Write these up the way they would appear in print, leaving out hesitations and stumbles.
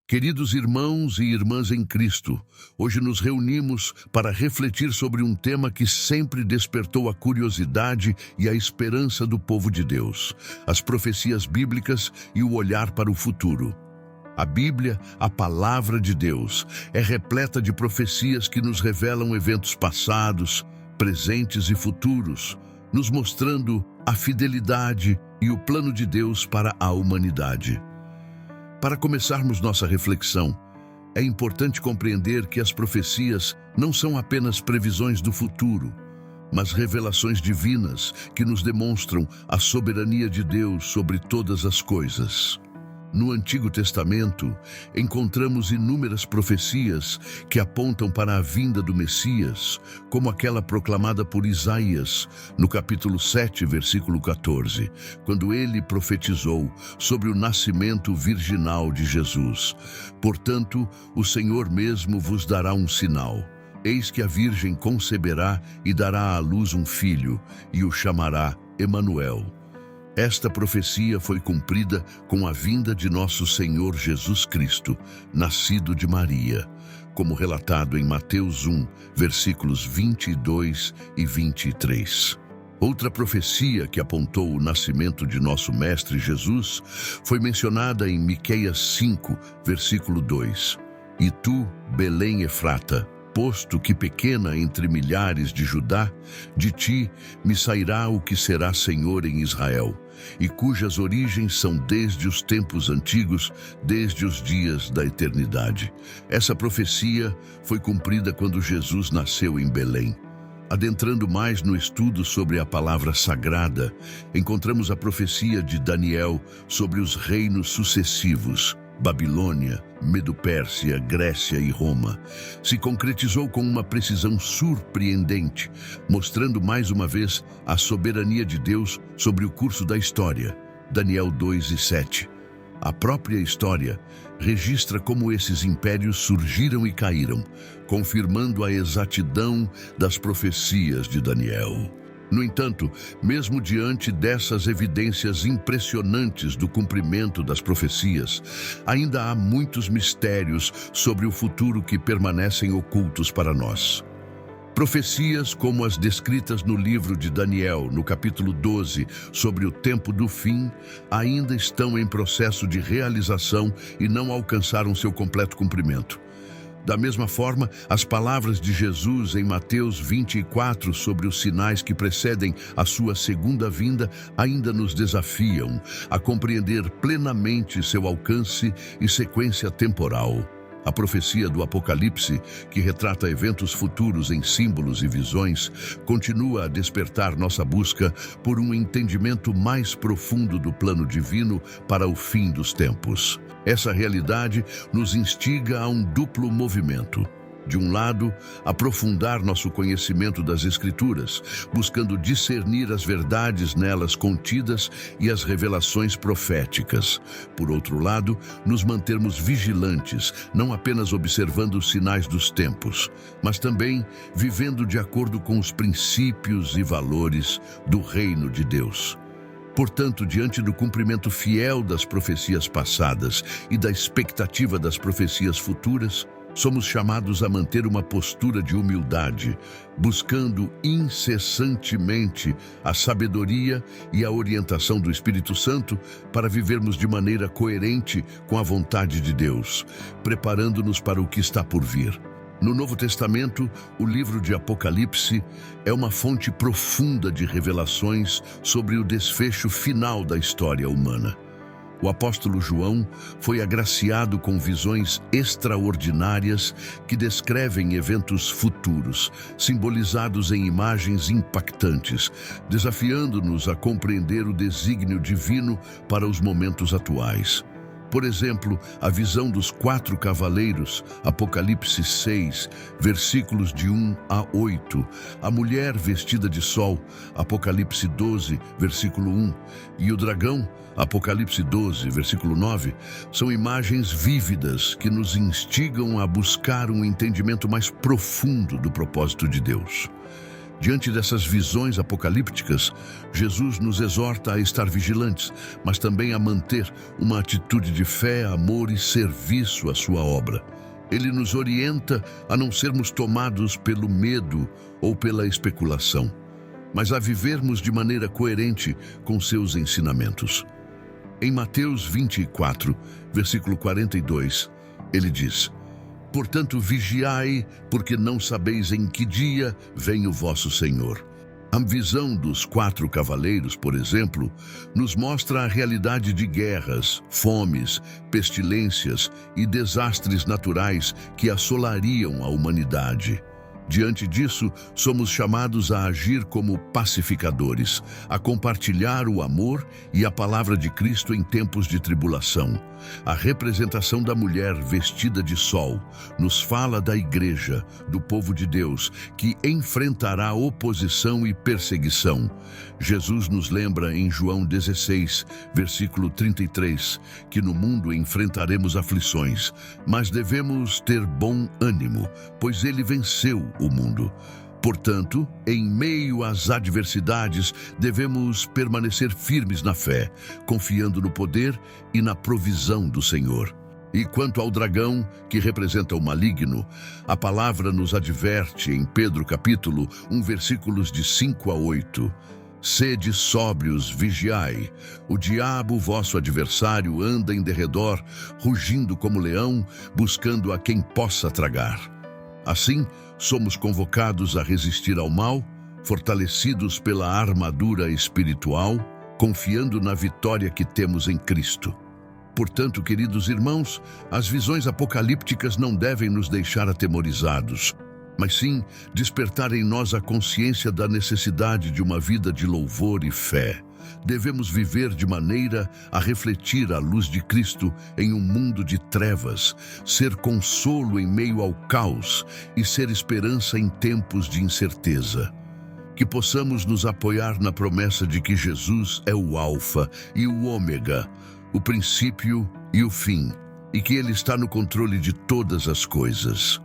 Queridos irmãos e irmãs em Cristo, hoje nos reunimos para refletir sobre um tema que sempre despertou a curiosidade e a esperança do povo de Deus: as profecias bíblicas e o olhar para o futuro. A Bíblia, a palavra de Deus, é repleta de profecias que nos revelam eventos passados, presentes e futuros, nos mostrando a fidelidade e o plano de Deus para a humanidade. Para começarmos nossa reflexão, é importante compreender que as profecias não são apenas previsões do futuro, mas revelações divinas que nos demonstram a soberania de Deus sobre todas as coisas. No Antigo Testamento, encontramos inúmeras profecias que apontam para a vinda do Messias, como aquela proclamada por Isaías, no capítulo 7, versículo 14, quando ele profetizou sobre o nascimento virginal de Jesus. Portanto, o Senhor mesmo vos dará um sinal. Eis que a Virgem conceberá e dará à luz um filho, e o chamará Emanuel. Esta profecia foi cumprida com a vinda de nosso Senhor Jesus Cristo, nascido de Maria, como relatado em Mateus 1, versículos 22 e 23. Outra profecia que apontou o nascimento de nosso Mestre Jesus foi mencionada em Miqueias 5, versículo 2. E tu, Belém Efrata, posto que pequena entre milhares de Judá, de ti me sairá o que será Senhor em Israel, e cujas origens são desde os tempos antigos, desde os dias da eternidade. Essa profecia foi cumprida quando Jesus nasceu em Belém. Adentrando mais no estudo sobre a palavra sagrada, encontramos a profecia de Daniel sobre os reinos sucessivos: Babilônia, Medo-Pérsia, Grécia e Roma. Se concretizou com uma precisão surpreendente, mostrando mais uma vez a soberania de Deus sobre o curso da história. Daniel 2 e 7. A própria história registra como esses impérios surgiram e caíram, confirmando a exatidão das profecias de Daniel. No entanto, mesmo diante dessas evidências impressionantes do cumprimento das profecias, ainda há muitos mistérios sobre o futuro que permanecem ocultos para nós. Profecias como as descritas no livro de Daniel, no capítulo 12, sobre o tempo do fim, ainda estão em processo de realização e não alcançaram seu completo cumprimento. Da mesma forma, as palavras de Jesus em Mateus 24 sobre os sinais que precedem a sua segunda vinda ainda nos desafiam a compreender plenamente seu alcance e sequência temporal. A profecia do Apocalipse, que retrata eventos futuros em símbolos e visões, continua a despertar nossa busca por um entendimento mais profundo do plano divino para o fim dos tempos. Essa realidade nos instiga a um duplo movimento. De um lado, aprofundar nosso conhecimento das Escrituras, buscando discernir as verdades nelas contidas e as revelações proféticas. Por outro lado, nos mantermos vigilantes, não apenas observando os sinais dos tempos, mas também vivendo de acordo com os princípios e valores do reino de Deus. Portanto, diante do cumprimento fiel das profecias passadas e da expectativa das profecias futuras, somos chamados a manter uma postura de humildade, buscando incessantemente a sabedoria e a orientação do Espírito Santo para vivermos de maneira coerente com a vontade de Deus, preparando-nos para o que está por vir. No Novo Testamento, o livro de Apocalipse é uma fonte profunda de revelações sobre o desfecho final da história humana. O apóstolo João foi agraciado com visões extraordinárias que descrevem eventos futuros, simbolizados em imagens impactantes, desafiando-nos a compreender o desígnio divino para os momentos atuais. Por exemplo, a visão dos 4 cavaleiros, Apocalipse 6, versículos de 1 a 8, a mulher vestida de sol, Apocalipse 12, versículo 1, e o dragão, Apocalipse 12, versículo 9, são imagens vívidas que nos instigam a buscar um entendimento mais profundo do propósito de Deus. Diante dessas visões apocalípticas, Jesus nos exorta a estar vigilantes, mas também a manter uma atitude de fé, amor e serviço à sua obra. Ele nos orienta a não sermos tomados pelo medo ou pela especulação, mas a vivermos de maneira coerente com seus ensinamentos. Em Mateus 24, versículo 42, ele diz: "Portanto, vigiai, porque não sabeis em que dia vem o vosso Senhor." A visão dos 4 cavaleiros, por exemplo, nos mostra a realidade de guerras, fomes, pestilências e desastres naturais que assolariam a humanidade. Diante disso, somos chamados a agir como pacificadores, a compartilhar o amor e a palavra de Cristo em tempos de tribulação. A representação da mulher vestida de sol nos fala da igreja, do povo de Deus, que enfrentará oposição e perseguição. Jesus nos lembra em João 16, versículo 33, que no mundo enfrentaremos aflições, mas devemos ter bom ânimo, pois ele venceu o mundo. Portanto, em meio às adversidades, devemos permanecer firmes na fé, confiando no poder e na provisão do Senhor. E quanto ao dragão, que representa o maligno, a palavra nos adverte em Pedro capítulo 1, versículos de 5 a 8. "Sede sóbrios, vigiai. O diabo, vosso adversário, anda em derredor, rugindo como leão, buscando a quem possa tragar." Assim, somos convocados a resistir ao mal, fortalecidos pela armadura espiritual, confiando na vitória que temos em Cristo. Portanto, queridos irmãos, as visões apocalípticas não devem nos deixar atemorizados, mas sim despertar em nós a consciência da necessidade de uma vida de louvor e fé. Devemos viver de maneira a refletir a luz de Cristo em um mundo de trevas, ser consolo em meio ao caos e ser esperança em tempos de incerteza. Que possamos nos apoiar na promessa de que Jesus é o Alfa e o Ômega, o princípio e o fim, e que Ele está no controle de todas as coisas.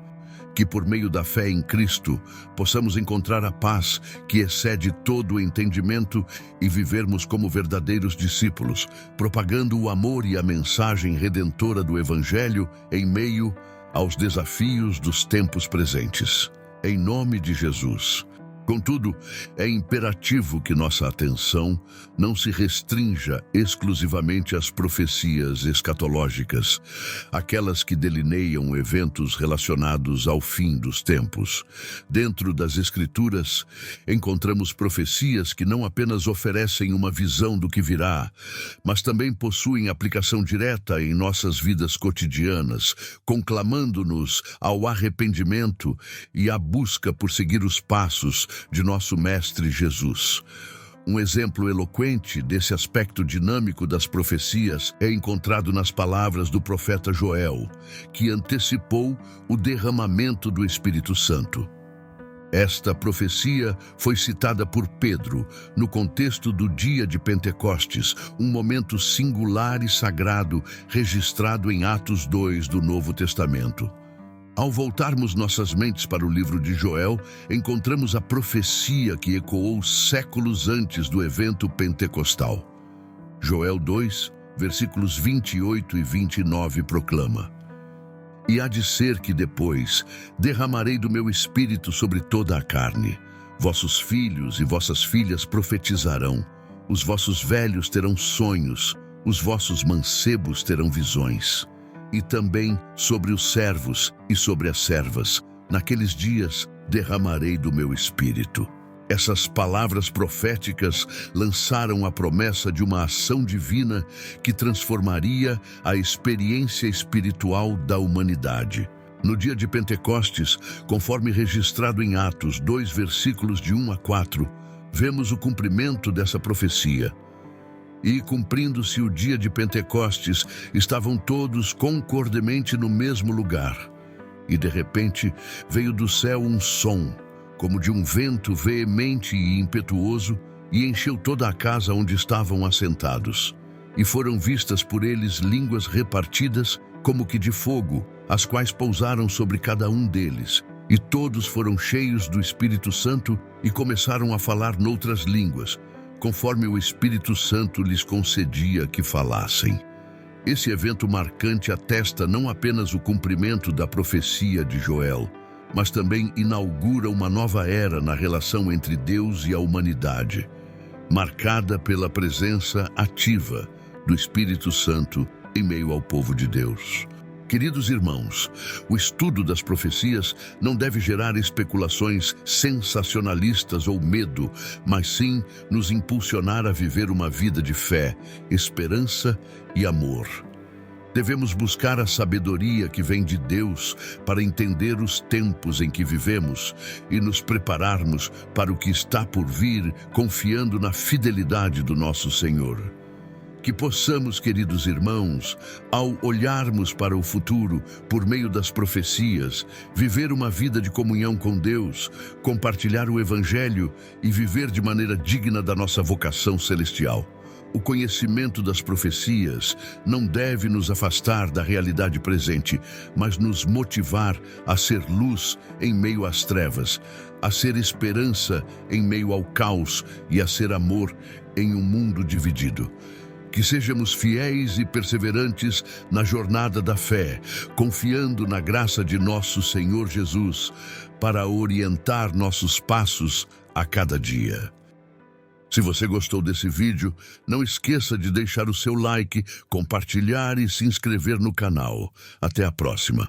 Que por meio da fé em Cristo possamos encontrar a paz que excede todo o entendimento e vivermos como verdadeiros discípulos, propagando o amor e a mensagem redentora do Evangelho em meio aos desafios dos tempos presentes. Em nome de Jesus. Contudo, é imperativo que nossa atenção não se restrinja exclusivamente às profecias escatológicas, aquelas que delineiam eventos relacionados ao fim dos tempos. Dentro das Escrituras, encontramos profecias que não apenas oferecem uma visão do que virá, mas também possuem aplicação direta em nossas vidas cotidianas, conclamando-nos ao arrependimento e à busca por seguir os passos de nosso Mestre Jesus. Um exemplo eloquente desse aspecto dinâmico das profecias é encontrado nas palavras do profeta Joel, que antecipou o derramamento do Espírito Santo. Esta profecia foi citada por Pedro no contexto do dia de Pentecostes, um momento singular e sagrado registrado em Atos 2 do Novo Testamento. Ao voltarmos nossas mentes para o livro de Joel, encontramos a profecia que ecoou séculos antes do evento pentecostal. Joel 2, versículos 28 e 29 proclama: "E há de ser que depois derramarei do meu espírito sobre toda a carne. Vossos filhos e vossas filhas profetizarão, os vossos velhos terão sonhos, os vossos mancebos terão visões. E também sobre os servos e sobre as servas, naqueles dias derramarei do meu espírito." Essas palavras proféticas lançaram a promessa de uma ação divina que transformaria a experiência espiritual da humanidade. No dia de Pentecostes, conforme registrado em Atos 2, versículos de 1 a 4, vemos o cumprimento dessa profecia. "E, cumprindo-se o dia de Pentecostes, estavam todos concordemente no mesmo lugar. E, de repente, veio do céu um som, como de um vento veemente e impetuoso, e encheu toda a casa onde estavam assentados. E foram vistas por eles línguas repartidas, como que de fogo, as quais pousaram sobre cada um deles. E todos foram cheios do Espírito Santo e começaram a falar noutras línguas, conforme o Espírito Santo lhes concedia que falassem. Esse evento marcante atesta não apenas o cumprimento da profecia de Joel, mas também inaugura uma nova era na relação entre Deus e a humanidade, marcada pela presença ativa do Espírito Santo em meio ao povo de Deus. Queridos irmãos, o estudo das profecias não deve gerar especulações sensacionalistas ou medo, mas sim nos impulsionar a viver uma vida de fé, esperança e amor. Devemos buscar a sabedoria que vem de Deus para entender os tempos em que vivemos e nos prepararmos para o que está por vir, confiando na fidelidade do nosso Senhor. Que possamos, queridos irmãos, ao olharmos para o futuro por meio das profecias, viver uma vida de comunhão com Deus, compartilhar o Evangelho e viver de maneira digna da nossa vocação celestial. O conhecimento das profecias não deve nos afastar da realidade presente, mas nos motivar a ser luz em meio às trevas, a ser esperança em meio ao caos e a ser amor em um mundo dividido. Que sejamos fiéis e perseverantes na jornada da fé, confiando na graça de nosso Senhor Jesus para orientar nossos passos a cada dia. Se você gostou desse vídeo, não esqueça de deixar o seu like, compartilhar e se inscrever no canal. Até a próxima.